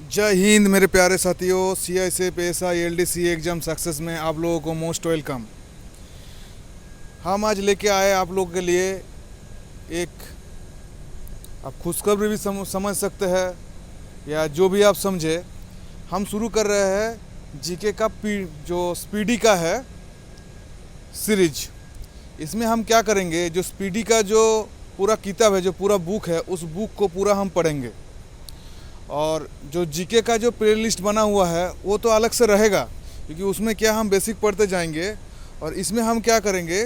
जय हिंद मेरे प्यारे साथियों। CISF ASI LDC exam success में आप लोगों को मोस्ट वेलकम। हम आज लेके आए आप लोगों के लिए एक, आप खुशखबरी भी समझ सकते हैं या जो भी आप समझे। हम शुरू कर रहे हैं जीके का जो स्पीडी का है सीरीज। इसमें हम क्या करेंगे, जो स्पीडी का जो पूरा किताब है, जो पूरा बुक है, उस बुक को पूरा हम पढ़ेंगे। और जो जीके का जो प्लेलिस्ट बना हुआ है वो तो अलग से रहेगा, क्योंकि उसमें क्या हम बेसिक पढ़ते जाएंगे। और इसमें हम क्या करेंगे,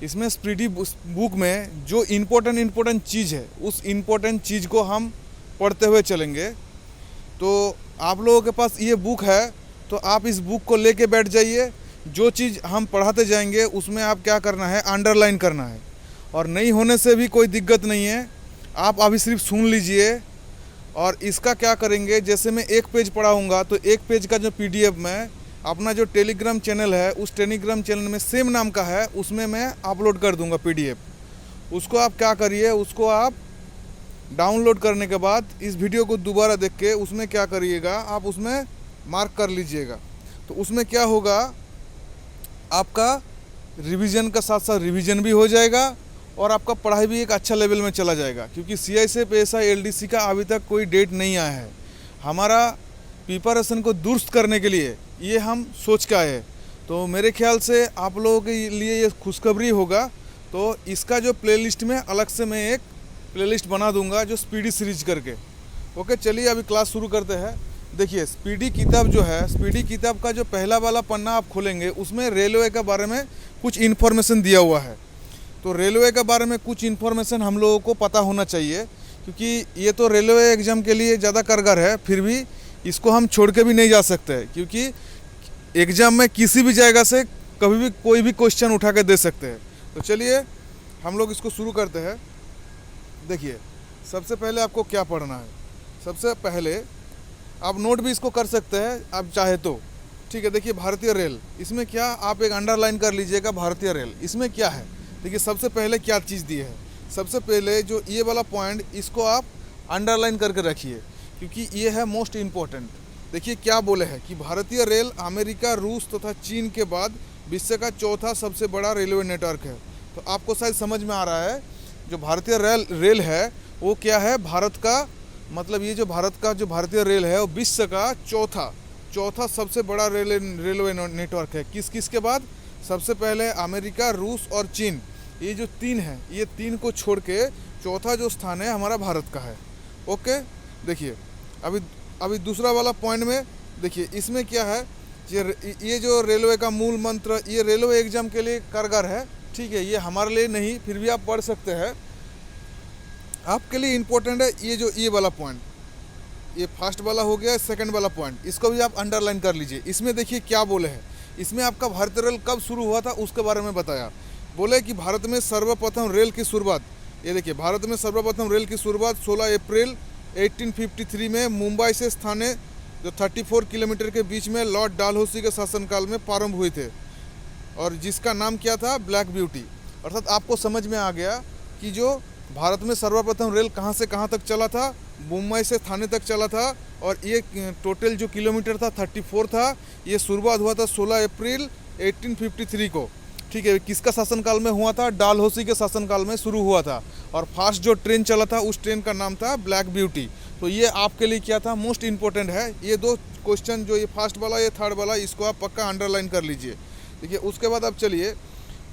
इसमें स्पीडी बुक में जो इम्पोर्टेंट चीज़ है उस इम्पोर्टेंट चीज़ को हम पढ़ते हुए चलेंगे। तो आप लोगों के पास ये बुक है तो आप इस बुक को लेके बैठ जाइए। जो चीज़ हम पढ़ाते जाएंगे उसमें आप क्या करना है, अंडरलाइन करना है। और नहीं होने से भी कोई दिक्कत नहीं है, आप अभी सिर्फ सुन लीजिए। और इसका क्या करेंगे, जैसे मैं एक पेज पढ़ाऊँगा तो एक पेज का जो PDF मैं अपना जो टेलीग्राम चैनल है उस टेलीग्राम चैनल में सेम नाम का है, उसमें मैं अपलोड कर दूंगा PDF। उसको आप क्या करिए, उसको आप डाउनलोड करने के बाद इस वीडियो को दोबारा देख के उसमें क्या करिएगा, आप उसमें मार्क कर लीजिएगा। तो उसमें क्या होगा, आपका रिवीजन का साथ साथ रिवीजन भी हो जाएगा और आपका पढ़ाई भी एक अच्छा लेवल में चला जाएगा। क्योंकि CISF ASI LDC का अभी तक कोई डेट नहीं आया है। हमारा प्रिपरेशन को दुरुस्त करने के लिए ये हम सोच के आए हैं। तो मेरे ख्याल से आप लोगों के लिए ये खुशखबरी होगा। तो इसका जो प्लेलिस्ट में अलग से मैं एक प्लेलिस्ट बना दूंगा जो स्पीडी सीरीज करके। ओके, चलिए अभी क्लास शुरू करते हैं। देखिए, स्पीडी किताब जो है, स्पीडी किताब का जो पहला वाला पन्ना आप खोलेंगे उसमें रेलवे के बारे में कुछ इन्फॉर्मेशन दिया हुआ है। तो रेलवे के बारे में कुछ इन्फॉर्मेशन हम लोगों को पता होना चाहिए, क्योंकि ये तो रेलवे एग्ज़ाम के लिए ज़्यादा कारगर है। फिर भी इसको हम छोड़ के भी नहीं जा सकते, क्योंकि एग्ज़ाम में किसी भी जगह से कभी भी कोई भी क्वेश्चन उठा के दे सकते हैं। तो चलिए हम लोग इसको शुरू करते हैं। देखिए, सबसे पहले आपको क्या पढ़ना है। सबसे पहले आप नोट भी इसको कर सकते हैं आप चाहे तो, ठीक है। देखिए, भारतीय रेल, इसमें क्या आप एक अंडरलाइन कर लीजिएगा। भारतीय रेल इसमें क्या है, देखिए सबसे पहले क्या चीज़ दी है। सबसे पहले जो ये वाला पॉइंट, इसको आप अंडरलाइन करके रखिए, क्योंकि ये है मोस्ट इम्पोर्टेंट। देखिए क्या बोले हैं कि भारतीय रेल अमेरिका, रूस तथा चीन के बाद विश्व का चौथा सबसे बड़ा रेलवे नेटवर्क है। तो आपको शायद समझ में आ रहा है, जो भारतीय रेल है वो क्या है, भारत का मतलब ये जो भारत का जो भारतीय रेल है वो विश्व का चौथा सबसे बड़ा रेलवे नेटवर्क है। किस किस के बाद, सबसे पहले अमेरिका, रूस और चीन, ये जो तीन है, ये तीन को छोड़ के चौथा जो स्थान है हमारा भारत का है। ओके, देखिए अभी दूसरा वाला पॉइंट में देखिए, इसमें क्या है, ये जो रेलवे का मूल मंत्र, ये रेलवे एग्जाम के लिए कारगर है, ठीक है। ये हमारे लिए नहीं, फिर भी आप पढ़ सकते हैं, आपके लिए इम्पोर्टेंट है। ये जो ये वाला पॉइंट, ये फर्स्ट वाला हो गया, सेकंड वाला पॉइंट, इसको भी आप अंडरलाइन कर लीजिए। इसमें देखिए क्या बोले हैं, इसमें आपका भारतीय रेल कब शुरू हुआ था उसके बारे में बताया। बोले कि भारत में सर्वप्रथम रेल की शुरुआत, ये देखिए, भारत में सर्वप्रथम रेल की शुरुआत 16 अप्रैल 1853 में मुंबई से स्थानीय जो 34 किलोमीटर के बीच में लॉर्ड डालहौसी के शासनकाल में प्रारंभ हुए थे, और जिसका नाम क्या था, ब्लैक ब्यूटी। अर्थात आपको समझ में आ गया कि जो भारत में सर्वप्रथम रेल कहाँ से कहाँ तक चला था, मुंबई से थाने तक चला था। और ये टोटल जो किलोमीटर था 34 था। ये शुरुआत हुआ था 16 अप्रैल 1853 को, ठीक है। किसका शासनकाल में हुआ था, डालहौसी के शासनकाल में शुरू हुआ था। और फास्ट जो ट्रेन चला था उस ट्रेन का नाम था ब्लैक ब्यूटी। तो ये आपके लिए क्या था, मोस्ट इम्पोर्टेंट है। ये दो क्वेश्चन, जो ये फर्स्ट वाला, ये थर्ड वाला, इसको आप पक्का अंडरलाइन कर लीजिए। देखिए, उसके बाद आप चलिए,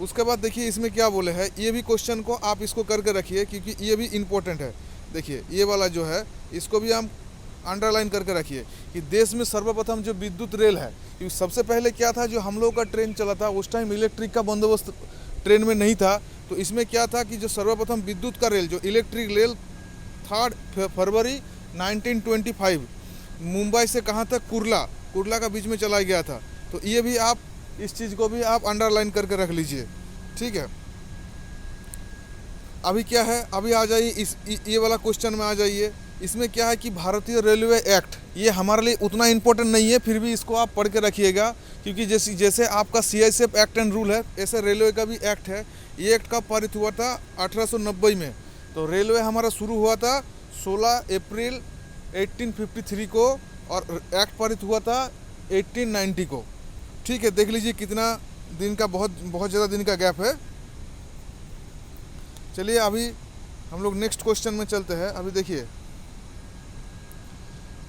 उसके बाद देखिए इसमें क्या बोले हैं, ये भी क्वेश्चन को आप इसको करके रखिए, क्योंकि ये भी इम्पोर्टेंट है। देखिए ये वाला जो है, इसको भी हम अंडरलाइन करके रखिए कि देश में सर्वप्रथम जो विद्युत रेल है, क्योंकि सबसे पहले क्या था, जो हम लोग का ट्रेन चला था उस टाइम इलेक्ट्रिक का बंदोबस्त ट्रेन में नहीं था। तो इसमें क्या था कि जो सर्वप्रथम विद्युत का रेल, जो इलेक्ट्रिक रेल 3 फरवरी 1925 मुंबई से कहाँ तक, कुर्ला का बीच में चला गया था। तो ये भी आप, इस चीज़ को भी आप अंडरलाइन करके रख लीजिए, ठीक है। अभी क्या है, अभी आ जाइए ये वाला क्वेश्चन में आ जाइए। इसमें क्या है कि भारतीय रेलवे एक्ट, ये हमारे लिए उतना इम्पोर्टेंट नहीं है, फिर भी इसको आप पढ़ के रखिएगा, क्योंकि जैसे आपका CISF एक्ट एंड रूल है, ऐसे रेलवे का भी एक्ट है। ये एक्ट कब पारित हुआ था, 1890 में। तो रेलवे हमारा शुरू हुआ था 16 अप्रैल 1853 को और एक्ट पारित हुआ था 1890 को। ठीक है, देख लीजिए कितना दिन का, बहुत ज़्यादा दिन का गैप है। चलिए अभी हम लोग नेक्स्ट क्वेश्चन में चलते हैं। अभी देखिए,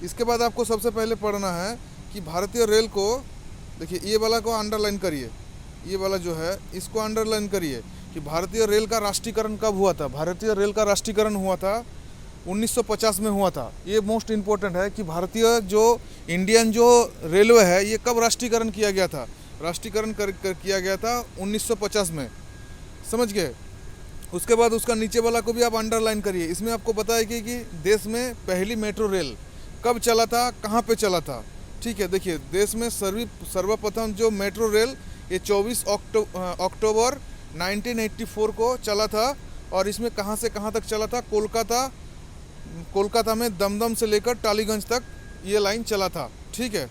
इसके बाद आपको सबसे पहले पढ़ना है कि भारतीय रेल को, देखिए ये वाला को अंडरलाइन करिए, ये वाला जो है इसको अंडरलाइन करिए कि भारतीय रेल का राष्ट्रीयकरण कब हुआ था। भारतीय रेल का राष्ट्रीयकरण हुआ था 1950 में हुआ था। ये मोस्ट इम्पोर्टेंट है कि भारतीय जो इंडियन जो रेलवे है ये कब राष्ट्रीयकरण किया गया था। राष्ट्रीयकरण किया गया था 1950 में, समझ गए। उसके बाद उसका नीचे वाला को भी आप अंडरलाइन करिए। इसमें आपको बताया कि देश में पहली मेट्रो रेल कब चला था, कहाँ पे चला था। ठीक है, देखिए देश में सर्वप्रथम जो मेट्रो रेल ये 24 अक्टूबर 1984 को चला था। और इसमें कहाँ से कहाँ तक चला था, कोलकाता में दमदम से लेकर टालीगंज तक ये लाइन चला था। ठीक है,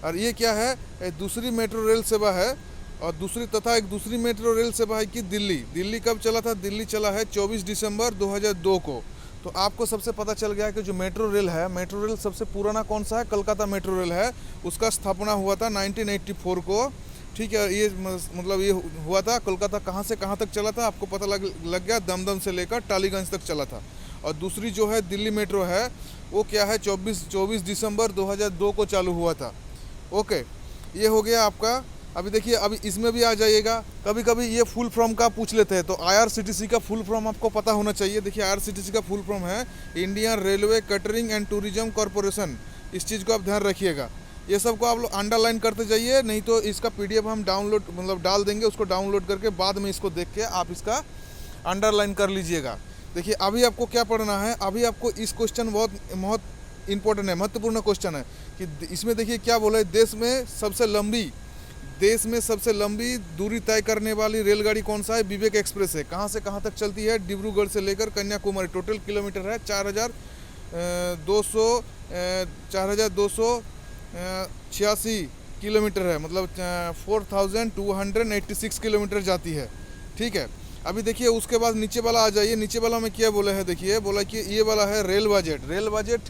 और ये क्या है, एक दूसरी मेट्रो रेल सेवा है। और एक दूसरी मेट्रो रेल सेवा है कि दिल्ली कब चला था, दिल्ली चला है 24 दिसंबर 2002 को। तो आपको सबसे पता चल गया कि जो मेट्रो रेल है, मेट्रो रेल सबसे पुराना कौन सा है, कलकत्ता मेट्रो रेल है। उसका स्थापना हुआ था 1984 को। ठीक है, ये मतलब ये हुआ था। कोलकाता कहाँ से कहाँ तक चला था आपको पता लग गया, दमदम से लेकर टालीगंज तक चला था। और दूसरी जो है दिल्ली मेट्रो है वो क्या है, 24 दिसंबर 2002 को चालू हुआ था। ओके, ये हो गया आपका। अभी देखिए, अभी इसमें भी आ जाइएगा। कभी कभी ये फुल फॉर्म का पूछ लेते हैं, तो IRCTC का फुल फॉर्म आपको पता होना चाहिए। देखिए IRCTC का फुल फॉर्म है Indian railway catering and tourism corporation. इस चीज़ को आप ध्यान रखिएगा। ये सब को आप लोग अंडरलाइन करते जाइए, नहीं तो इसका PDF हम डाल देंगे। उसको डाउनलोड करके बाद में इसको देख के आप इसका अंडरलाइन कर लीजिएगा। देखिए अभी आपको क्या पढ़ना है। अभी आपको इस क्वेश्चन बहुत इंपॉर्टेंट है, महत्वपूर्ण क्वेश्चन है कि इसमें देखिए क्या बोला है, देश में सबसे लंबी दूरी तय करने वाली रेलगाड़ी कौन सा है, विवेक एक्सप्रेस है। कहाँ से कहाँ तक चलती है, डिब्रूगढ़ से लेकर कन्याकुमारी। टोटल किलोमीटर है 4286 किलोमीटर है, मतलब 4286 किलोमीटर जाती है। ठीक है, अभी देखिए उसके बाद नीचे वाला आ जाइए। नीचे वाला में क्या बोला है, देखिए बोला कि ये वाला है रेल बजट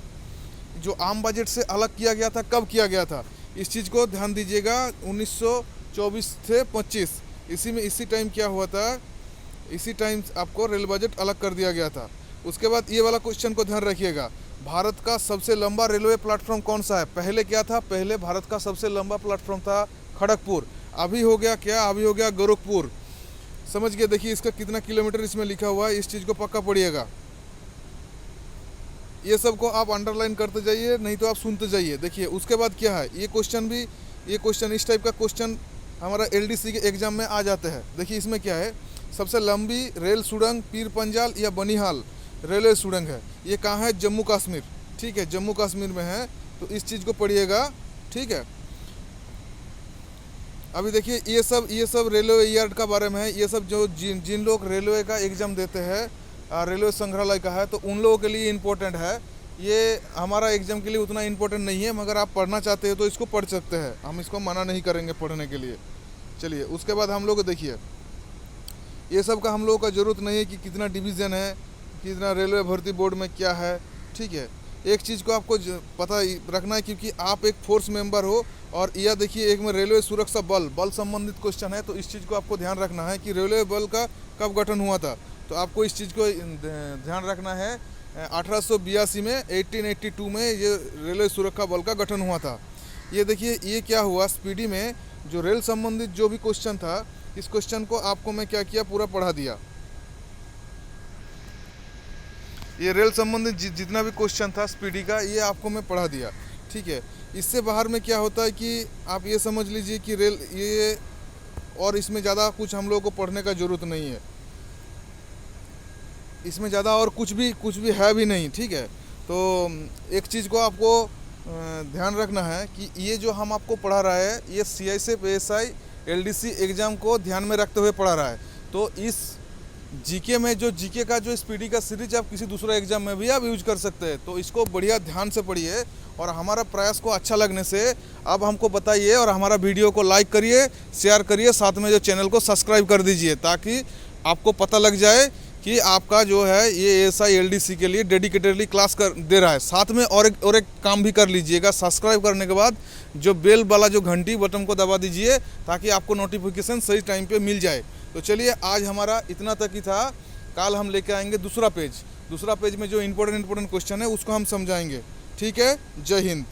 जो आम बजट से अलग किया गया था, कब किया गया था। इस चीज़ को ध्यान दीजिएगा। 1924 से 25 इसी टाइम क्या हुआ था, इसी टाइम आपको रेल बजट अलग कर दिया गया था। उसके बाद ये वाला क्वेश्चन को ध्यान रखिएगा, भारत का सबसे लंबा रेलवे प्लेटफॉर्म कौन सा है। पहले क्या था, पहले भारत का सबसे लंबा प्लेटफॉर्म था खड़गपुर। अभी हो गया क्या, अभी हो गया गोरखपुर। समझ गए। देखिए इसका कितना किलोमीटर इसमें लिखा हुआ है, इस चीज़ को पक्का पढ़िएगा। ये सब को आप अंडरलाइन करते जाइए, नहीं तो आप सुनते जाइए। देखिए उसके बाद क्या है, ये क्वेश्चन इस टाइप का क्वेश्चन हमारा LDC के एग्जाम में आ जाते हैं। देखिए इसमें क्या है, सबसे लंबी रेल सुरंग पीर पंजाल या बनिहाल रेलवे सुरंग है। ये कहाँ है, जम्मू कश्मीर। ठीक है, जम्मू कश्मीर में है, तो इस चीज़ को पढ़िएगा। ठीक है, अभी देखिए ये सब रेलवे यार्ड का बारे में है। ये सब जो जिन लोग रेलवे का एग्ज़ाम देते हैं, रेलवे संग्रहालय का है, तो उन लोगों के लिए इम्पोर्टेंट है। ये हमारा एग्ज़ाम के लिए उतना इम्पोर्टेंट नहीं है, मगर आप पढ़ना चाहते हो तो इसको पढ़ सकते हैं, हम इसको मना नहीं करेंगे पढ़ने के लिए। चलिए उसके बाद हम लोग देखिए, ये सब का हम लोगों का ज़रूरत नहीं है कि कितना डिवीज़न है, कितना रेलवे भर्ती बोर्ड में क्या है। ठीक है, एक चीज़ को आपको पता रखना है, क्योंकि आप एक फोर्स मेंबर हो। और यह देखिए एक में रेलवे सुरक्षा बल संबंधित क्वेश्चन है, तो इस चीज़ को आपको ध्यान रखना है कि रेलवे बल का कब गठन हुआ था। तो आपको इस चीज़ को ध्यान रखना है, 1882 में 1882 में ये रेलवे सुरक्षा बल का गठन हुआ था। ये देखिए ये क्या हुआ, स्पीडी में जो रेल संबंधित जो भी क्वेश्चन था, इस क्वेश्चन को आपको मैं क्या किया, पूरा पढ़ा दिया। ये रेल संबंधित जितना भी क्वेश्चन था स्पीडी का, ये आपको मैं पढ़ा दिया। ठीक है, इससे बाहर में क्या होता है कि आप ये समझ लीजिए कि रेल ये, और इसमें ध्यादा कुछ हम लोगों को पढ़ने का ज़रूरत नहीं है। इसमें ज़्यादा और कुछ भी है भी नहीं। ठीक है, तो एक चीज़ को आपको ध्यान रखना है कि ये जो हम आपको पढ़ा रहा है, ये CISF ASI LDC एग्ज़ाम को ध्यान में रखते हुए पढ़ा रहा है। तो इस जीके में जो जीके का जो स्पीडी का सीरीज आप किसी दूसरे एग्जाम में भी आप यूज कर सकते हैं। तो इसको बढ़िया ध्यान से पढ़िए, और हमारा प्रयास को अच्छा लगने से अब हमको बताइए, और हमारा वीडियो को लाइक करिए, शेयर करिए, साथ में जो चैनल को सब्सक्राइब कर दीजिए, ताकि आपको पता लग जाए कि आपका जो है ये एएसआई एलडीसी के लिए डेडिकेटेडली क्लास कर दे रहा है। साथ में और एक काम भी कर लीजिएगा, सब्सक्राइब करने के बाद जो बेल वाला जो घंटी बटन को दबा दीजिए ताकि आपको नोटिफिकेशन सही टाइम पे मिल जाए। तो चलिए आज हमारा इतना तक ही था। कल हम लेके आएंगे दूसरा पेज में जो इम्पोर्टेंट क्वेश्चन है उसको हम समझाएंगे। ठीक है, जय हिंद।